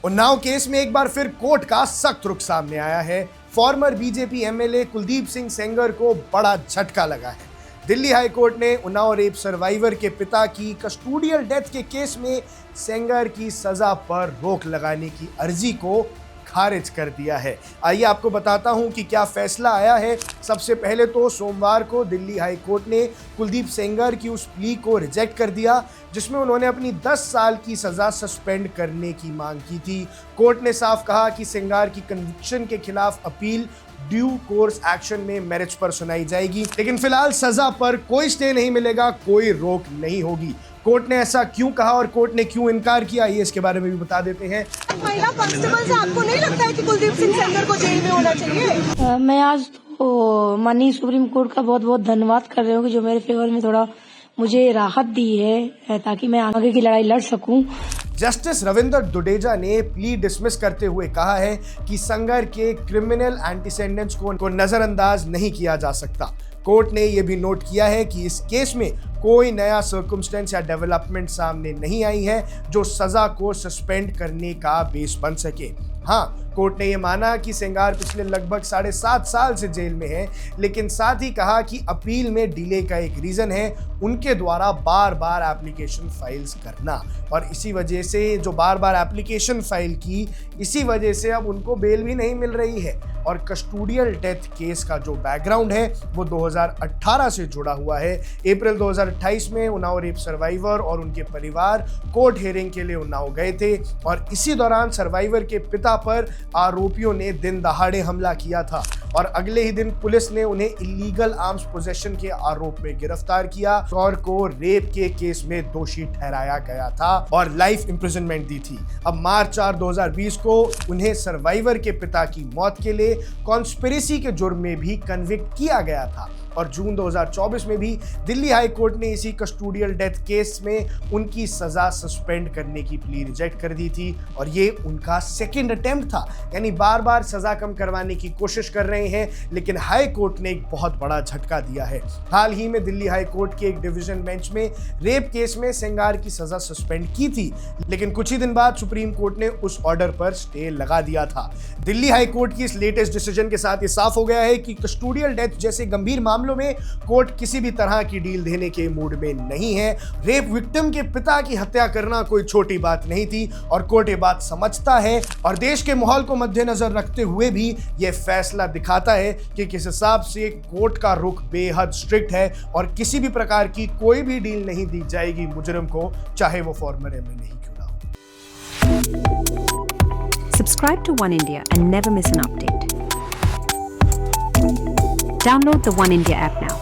Unnao case में एक बार फिर कोर्ट का सख्त रुख सामने आया है। Farmer BJP MLA Kuldeep Singh Sengar को बड़ा झटका लगा है। दिल्ली हाई कोर्ट ने उन्नाव रेप सर्वाइवर के पिता की कस्टोडियल डेथ के केस में सेंगर की सजा पर रोक लगाने की अर्जी को खारिज कर दिया है। आइए आपको बताता हूं कि क्या फैसला आया है। सबसे पहले तो सोमवार को दिल्ली हाई कोर्ट ने कुलदीप सेंगर की उस प्ली को रिजेक्ट कर दिया जिसमें उन्होंने अपनी 10 साल की सजा सस्पेंड करने की मांग की थी। कोर्ट ने साफ कहा कि सेंगर की कन्विक्शन के खिलाफ अपील ड्यू कोर्स एक्शन में मैरिज पर सुनाई जाएगी, लेकिन फिलहाल सजा पर कोई स्टे नहीं मिलेगा, कोई रोक नहीं होगी। कोर्ट ने ऐसा क्यों कहा और कोर्ट ने क्यों इनकार किया, ये इसके बारे में भी बता देते हैं। महिला कांस्टेबल से आपको नहीं लगता है कि कुलदीप सिंह सेंगर को जेल में होना चाहिए? मैं आज तो माननीय सुप्रीम कोर्ट का बहुत बहुत धन्यवाद कर रही हूँ कि जो मेरे फेवर में थोड़ा मुझे राहत दी है ताकि मैं आगे की लड़ाई लड़ सकूं। जस्टिस रविंद्र दुडेजा ने प्ली डिसमिस करते हुए कहा है कि सेंगर के क्रिमिनल एंटीसेडेंट्स को नजरअंदाज नहीं किया जा सकता। कोर्ट ने यह भी नोट किया है कि इस केस में कोई नया सर्कमस्टेंस या डेवलपमेंट सामने नहीं आई है जो सजा को सस्पेंड करने का बेस बन सके। हाँ, कोर्ट ने यह माना कि सेंगर पिछले लगभग 7.5 साल से जेल में है, लेकिन साथ ही कहा कि अपील में डिले का एक रीजन है उनके द्वारा बार बार एप्लीकेशन फाइल्स करना, और इसी वजह से जो बार बार एप्लीकेशन फाइल की, इसी वजह से अब उनको बेल भी नहीं मिल रही है। और कस्टोडियल डेथ केस का जो बैकग्राउंड है वो 2018 से जुड़ा हुआ है। अप्रैल 2028 में उन्नाव रेप सर्वाइवर और उनके परिवार कोर्ट हियरिंग के लिए उन्नाव गए थे, और इसी दौरान सर्वाइवर के पिता पर आरोपियों ने दिन दहाड़े हमला किया था और अगले ही दिन पुलिस ने उन्हें इलीगल आर्म्स पोजेशन के आरोप में गिरफ्तार किया और को रेप के केस में दोषी ठहराया गया था और लाइफ इंप्रिजनमेंट दी थी। अब मार्च 4, 2020 को उन्हें सर्वाइवर के पिता की मौत के लिए कॉन्स्पिरेसी के जुर्म में भी कन्विक्ट किया गया था, और जून 2024 में भी दिल्ली हाई कोर्ट ने इसी कस्टोडियल डेथ केस में उनकी सजा सस्पेंड करने की प्ली रिजेक्ट कर दी थी, और ये उनका सेकंड अटेम्प्ट था। यानी बार बार सजा कम करवाने की कोशिश कर रहे हैं, लेकिन हाई कोर्ट ने एक बहुत बड़ा झटका दिया है। हाल ही में दिल्ली हाई कोर्ट के एक डिवीजन बेंच में रेप केस में सेंगर की सजा सस्पेंड की थी, लेकिन कुछ ही दिन बाद सुप्रीम कोर्ट ने उस ऑर्डर पर स्टे लगा दिया था। दिल्ली हाई कोर्ट की इस लेटेस्ट डिसीजन के साथ ये साफ हो गया है कि कस्टोडियल डेथ जैसे गंभीर मामलों में कोर्ट किसी भी तरह की डील देने के मूड में नहीं है। रेप विक्टिम के पिता की हत्या करना कोई छोटी बात नहीं थी, और कोर्ट ये बात समझता है, और देश के माहौल को मद्देनजर रखते हुए भी यह फैसला दिखाता है कि किस हिसाब से कोर्ट का रुख बेहद स्ट्रिक्ट है और किसी भी प्रकार की कोई भी डील नहीं दी जाएगी मुजरिम को, चाहे वो फॉर्मर एमएलए ही क्यों ना हो। Subscribe to One India and never miss an update. Download the One India app now.